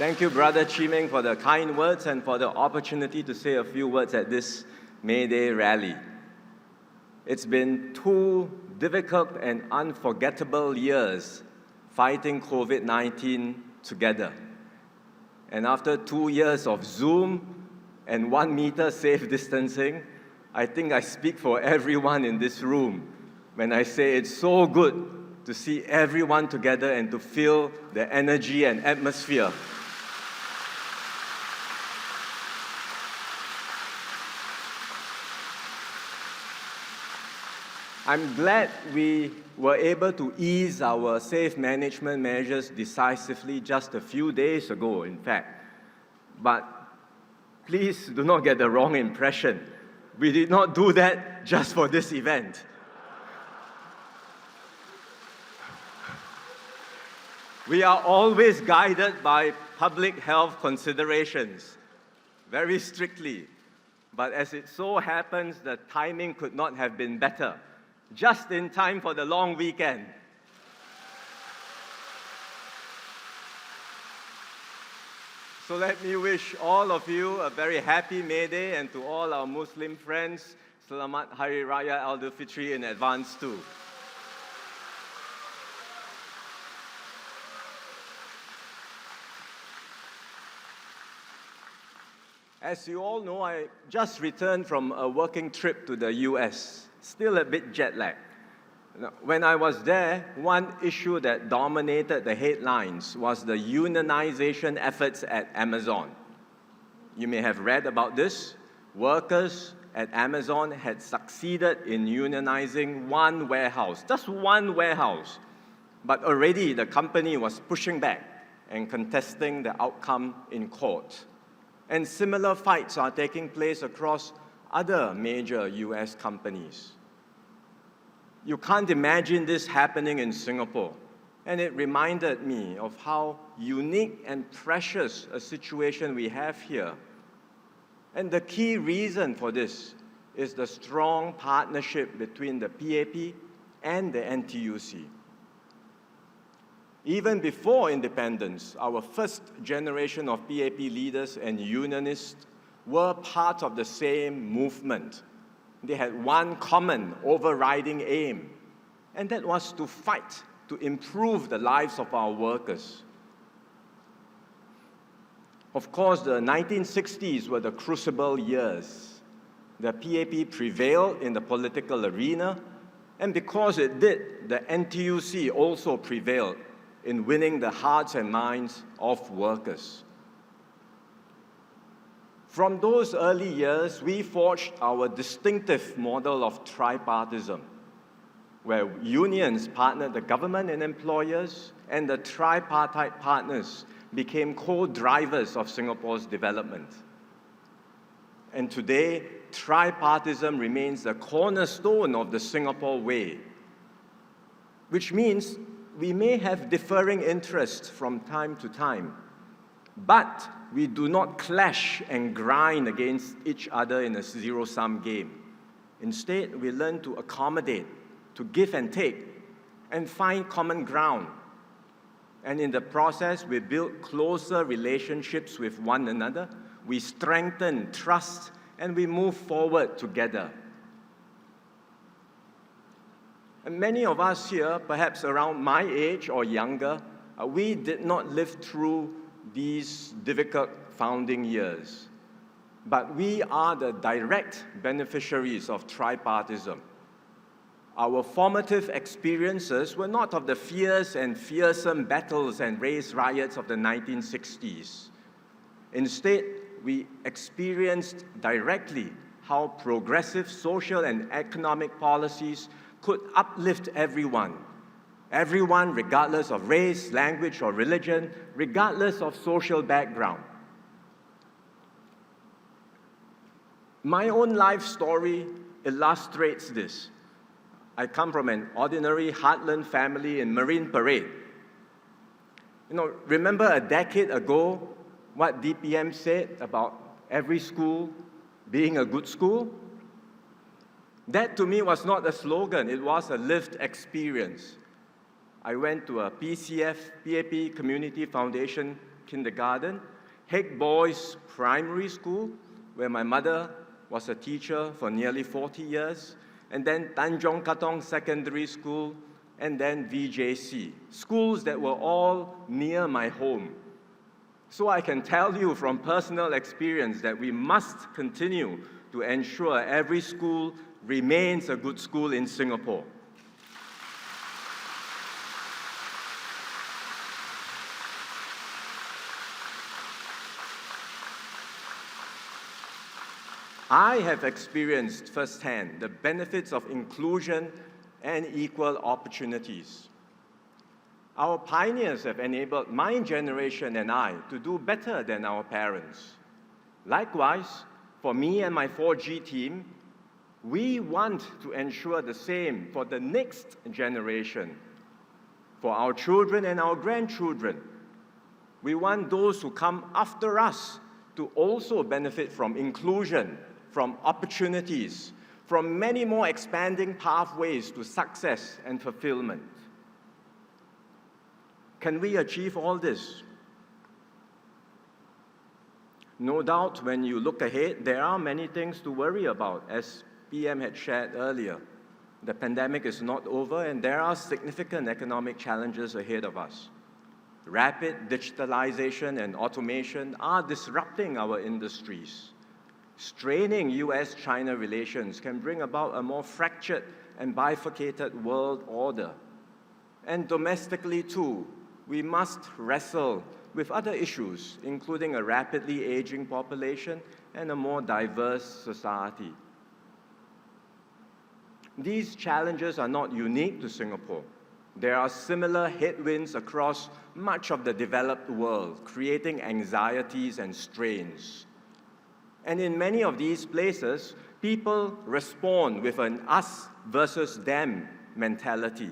Thank you, Brother Chimeng, for the kind words and for the opportunity to say a few words at this May Day rally. It's been 2 difficult and unforgettable years fighting COVID-19 together. And after 2 years of Zoom and 1 meter safe distancing, I think I speak for everyone in this room when I say it's so good to see everyone together and to feel the energy and atmosphere. I'm glad we were able to ease our safe management measures decisively just a few days ago, in fact. But please do not get the wrong impression. We did not do that just for this event. We are always guided by public health considerations, very strictly. But as it so happens, the timing could not have been better. Just in time for the long weekend. So let me wish all of you a very happy May Day, and to all our Muslim friends, Selamat Hari Raya Aidilfitri in advance too. As you all know, I just returned from a working trip to the US. Still a bit jet lagged. When I was there, one issue that dominated the headlines was the unionization efforts at Amazon. You may have read about this. Workers at Amazon had succeeded in unionizing 1 warehouse, just 1 warehouse. But already the company was pushing back and contesting the outcome in court. And similar fights are taking place across other major US companies. You can't imagine this happening in Singapore. And it reminded me of how unique and precious a situation we have here. And the key reason for this is the strong partnership between the PAP and the NTUC. Even before independence, our first generation of PAP leaders and unionists were part of the same movement. They had one common overriding aim, and that was to fight to improve the lives of our workers. Of course, the 1960s were the crucible years. The PAP prevailed in the political arena, and because it did, the NTUC also prevailed in winning the hearts and minds of workers. From those early years, we forged our distinctive model of tripartism, where unions partnered the government and employers, and the tripartite partners became co-drivers of Singapore's development. And today, tripartism remains the cornerstone of the Singapore way, which means we may have differing interests from time to time, but we do not clash and grind against each other in a zero-sum game. Instead, we learn to accommodate, to give and take, and find common ground. And in the process, we build closer relationships with one another, we strengthen trust, and we move forward together. And many of us here, perhaps around my age or younger, we did not live through these difficult founding years. But we are the direct beneficiaries of tripartism. Our formative experiences were not of the fierce and fearsome battles and race riots of the 1960s. Instead, we experienced directly how progressive social and economic policies could uplift everyone. Everyone, regardless of race, language, or religion, regardless of social background. My own life story illustrates this. I come from an ordinary heartland family in Marine Parade. Remember a decade ago what DPM said about every school being a good school? That to me was not a slogan, it was a lived experience. I went to a PCF, PAP Community Foundation Kindergarten, Haig Boys Primary School, where my mother was a teacher for nearly 40 years, and then Tanjong Katong Secondary School, and then VJC, schools that were all near my home. So I can tell you from personal experience that we must continue to ensure every school remains a good school in Singapore. I have experienced firsthand the benefits of inclusion and equal opportunities. Our pioneers have enabled my generation and I to do better than our parents. Likewise, for me and my 4G team, we want to ensure the same for the next generation, for our children and our grandchildren. We want those who come after us to also benefit from inclusion, from opportunities, from many more expanding pathways to success and fulfillment. Can we achieve all this? No doubt, when you look ahead, there are many things to worry about, as PM had shared earlier. The pandemic is not over, and there are significant economic challenges ahead of us. Rapid digitalization and automation are disrupting our industries. Straining US-China relations can bring about a more fractured and bifurcated world order. And domestically too, we must wrestle with other issues, including a rapidly aging population and a more diverse society. These challenges are not unique to Singapore. There are similar headwinds across much of the developed world, creating anxieties and strains. And in many of these places, people respond with an us versus them mentality.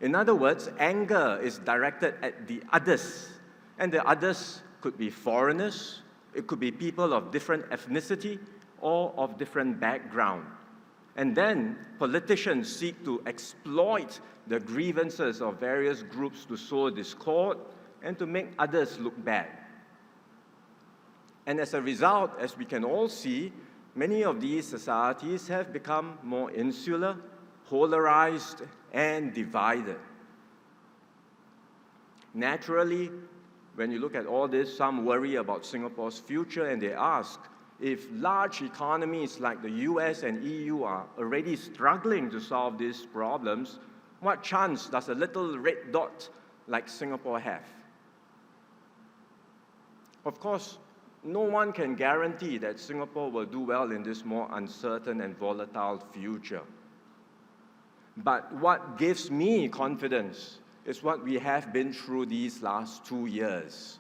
In other words, anger is directed at the others, and the others could be foreigners, it could be people of different ethnicity or of different background. And then politicians seek to exploit the grievances of various groups to sow discord and to make others look bad. And as a result, as we can all see, many of these societies have become more insular, polarized, and divided. Naturally, when you look at all this, some worry about Singapore's future, and they ask, if large economies like the US and EU are already struggling to solve these problems, what chance does a little red dot like Singapore have? Of course, no one can guarantee that Singapore will do well in this more uncertain and volatile future. But what gives me confidence is what we have been through these last 2 years.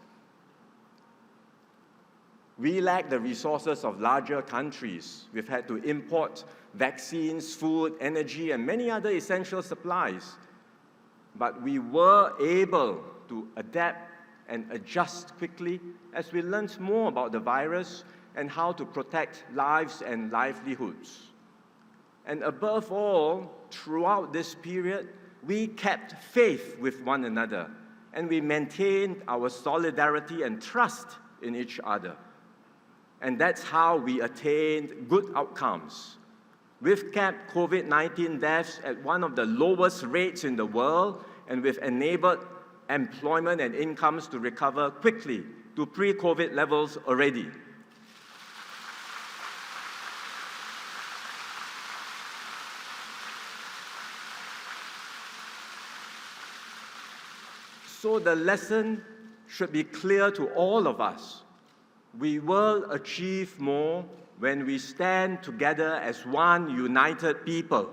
We lack the resources of larger countries. We've had to import vaccines, food, energy, and many other essential supplies. But we were able to adapt and adjust quickly as we learned more about the virus and how to protect lives and livelihoods. And above all, throughout this period, we kept faith with one another, and we maintained our solidarity and trust in each other. And that's how we attained good outcomes. We've kept COVID-19 deaths at one of the lowest rates in the world, and we've enabled employment and incomes to recover quickly to pre-COVID levels already. So the lesson should be clear to all of us. We will achieve more when we stand together as one united people.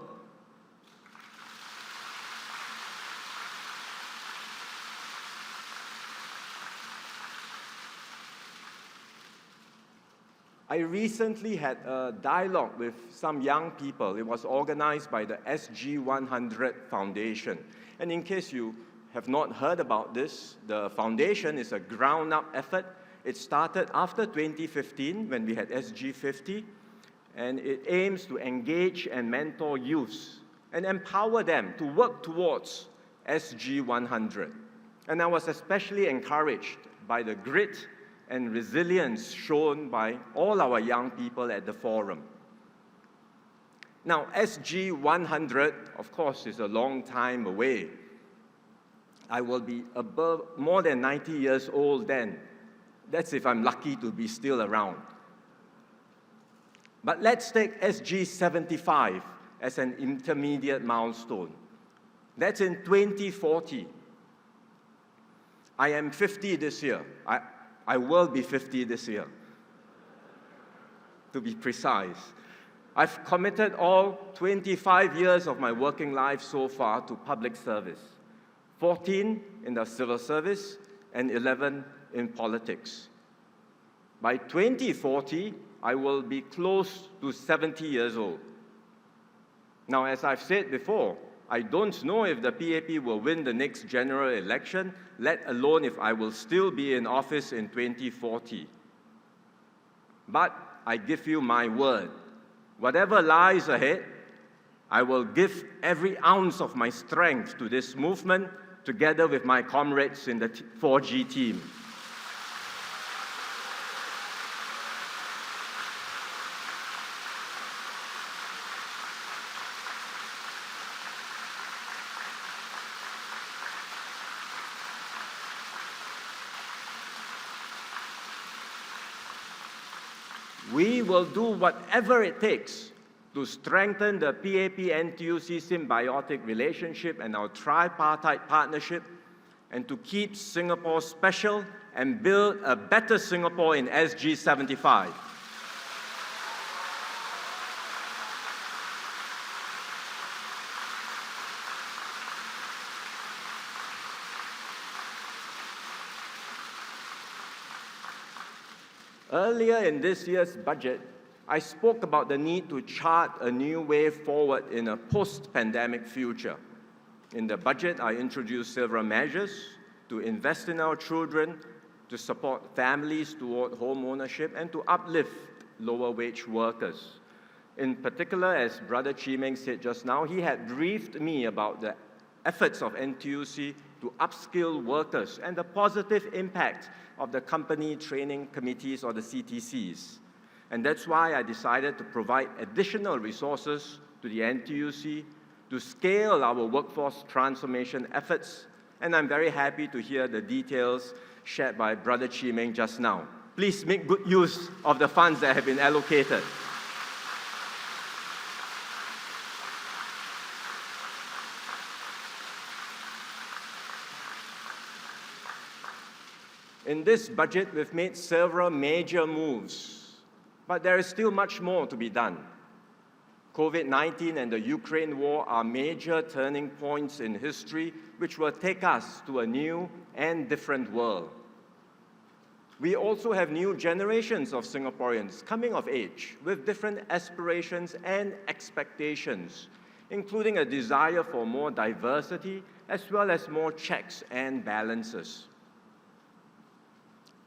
I recently had a dialogue with some young people. It was organized by the SG100 Foundation. And in case you have not heard about this, the foundation is a ground-up effort. It started after 2015 when we had SG50, and it aims to engage and mentor youths and empower them to work towards SG100. And I was especially encouraged by the grit and resilience shown by all our young people at the forum. Now, SG 100, of course, is a long time away. I will be more than 90 years old then. That's if I'm lucky to be still around. But let's take SG 75 as an intermediate milestone. That's in 2040. I am 50 this year. I will be 50 this year, to be precise. I've committed all 25 years of my working life so far to public service, 14 in the civil service and 11 in politics. By 2040, I will be close to 70 years old. Now, as I've said before, I don't know if the PAP will win the next general election, let alone if I will still be in office in 2040. But I give you my word, whatever lies ahead, I will give every ounce of my strength to this movement together with my comrades in the 4G team. We will do whatever it takes to strengthen the PAP-NTUC symbiotic relationship and our tripartite partnership, and to keep Singapore special and build a better Singapore in SG 75. Earlier in this year's budget, I spoke about the need to chart a new way forward in a post-pandemic future. In the budget, I introduced several measures to invest in our children, to support families toward home ownership, and to uplift lower-wage workers. In particular, as Brother Chi Meng said just now, he had briefed me about the efforts of NTUC to upskill workers and the positive impact of the company training committees, or the CTCs. And that's why I decided to provide additional resources to the NTUC to scale our workforce transformation efforts, and I'm very happy to hear the details shared by Brother Chi Meng just now. Please make good use of the funds that have been allocated. In this budget, we've made several major moves, but there is still much more to be done. COVID-19 and the Ukraine war are major turning points in history which will take us to a new and different world. We also have new generations of Singaporeans coming of age with different aspirations and expectations, including a desire for more diversity as well as more checks and balances.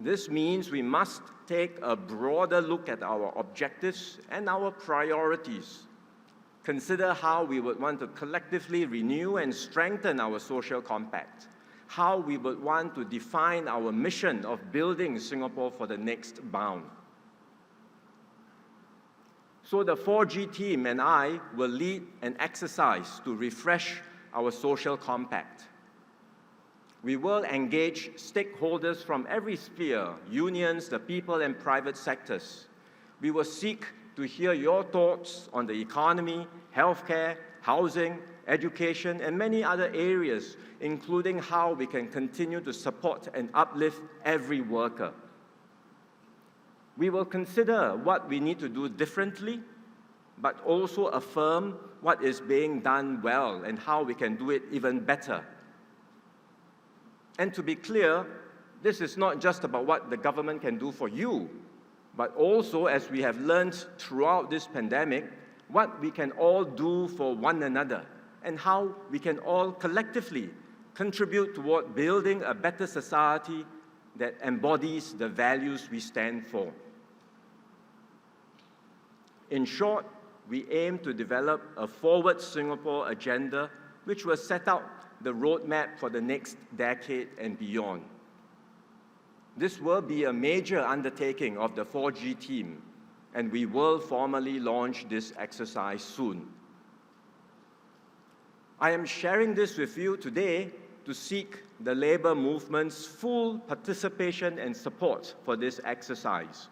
This means we must take a broader look at our objectives and our priorities. Consider how we would want to collectively renew and strengthen our social compact, how we would want to define our mission of building Singapore for the next bound. So the 4G team and I will lead an exercise to refresh our social compact. We will engage stakeholders from every sphere, unions, the people, and private sectors. We will seek to hear your thoughts on the economy, healthcare, housing, education, and many other areas, including how we can continue to support and uplift every worker. We will consider what we need to do differently, but also affirm what is being done well and how we can do it even better. And to be clear, this is not just about what the government can do for you, but also, as we have learned throughout this pandemic, what we can all do for one another and how we can all collectively contribute toward building a better society that embodies the values we stand for. In short, we aim to develop a forward Singapore agenda which will set out the roadmap for the next decade and beyond. This will be a major undertaking of the 4G team, and we will formally launch this exercise soon. I am sharing this with you today to seek the labor movement's full participation and support for this exercise,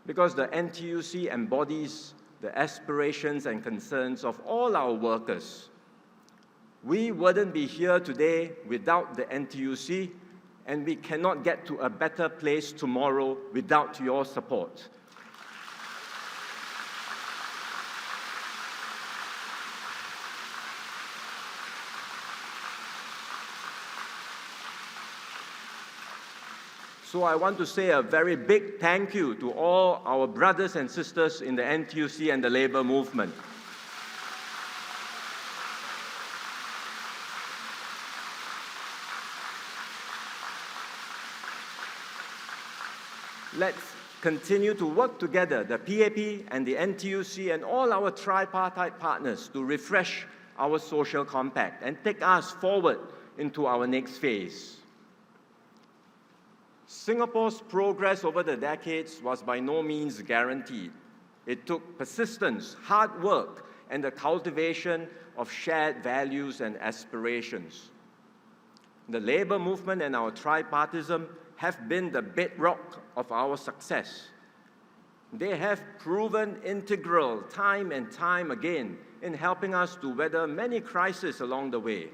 because the NTUC embodies the aspirations and concerns of all our workers. We wouldn't be here today without the NTUC, and we cannot get to a better place tomorrow without your support. So I want to say a very big thank you to all our brothers and sisters in the NTUC and the labor movement. Let's continue to work together, the PAP and the NTUC and all our tripartite partners, to refresh our social compact and take us forward into our next phase. Singapore's progress over the decades was by no means guaranteed. It took persistence, hard work, and the cultivation of shared values and aspirations. The labor movement and our tripartism have been the bedrock of our success. They have proven integral time and time again in helping us to weather many crises along the way.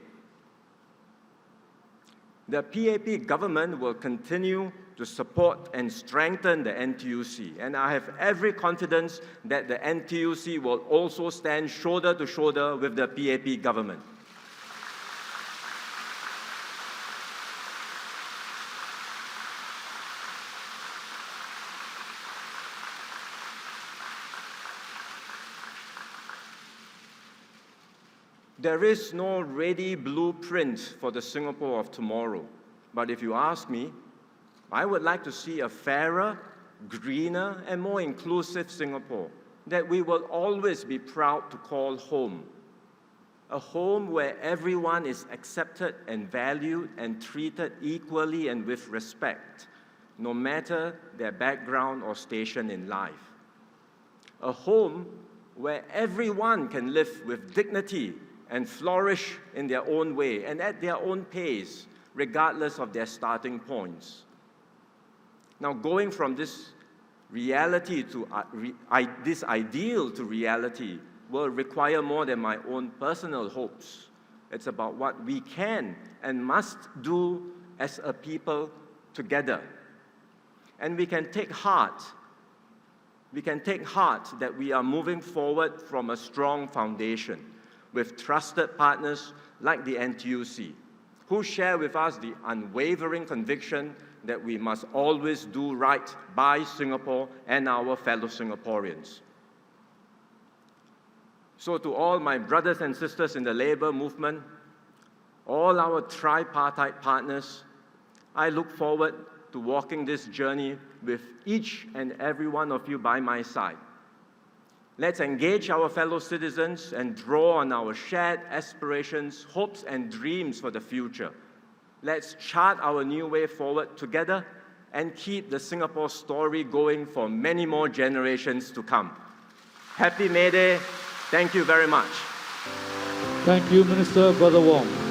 The PAP government will continue to support and strengthen the NTUC, and I have every confidence that the NTUC will also stand shoulder to shoulder with the PAP government. There is no ready blueprint for the Singapore of tomorrow. But if you ask me, I would like to see a fairer, greener, and more inclusive Singapore that we will always be proud to call home. A home where everyone is accepted and valued and treated equally and with respect, no matter their background or station in life. A home where everyone can live with dignity and flourish in their own way and at their own pace, regardless of their starting points. Now, going from this reality to this ideal to reality will require more than my own personal hopes. It's about what we can and must do as a people together. And we can take heart that we are moving forward from a strong foundation with trusted partners like the NTUC, who share with us the unwavering conviction that we must always do right by Singapore and our fellow Singaporeans. So to all my brothers and sisters in the labor movement, all our tripartite partners, I look forward to walking this journey with each and every one of you by my side. Let's engage our fellow citizens and draw on our shared aspirations, hopes, and dreams for the future. Let's chart our new way forward together and keep the Singapore story going for many more generations to come. Happy May Day. Thank you very much. Thank you, Minister Brother Wong.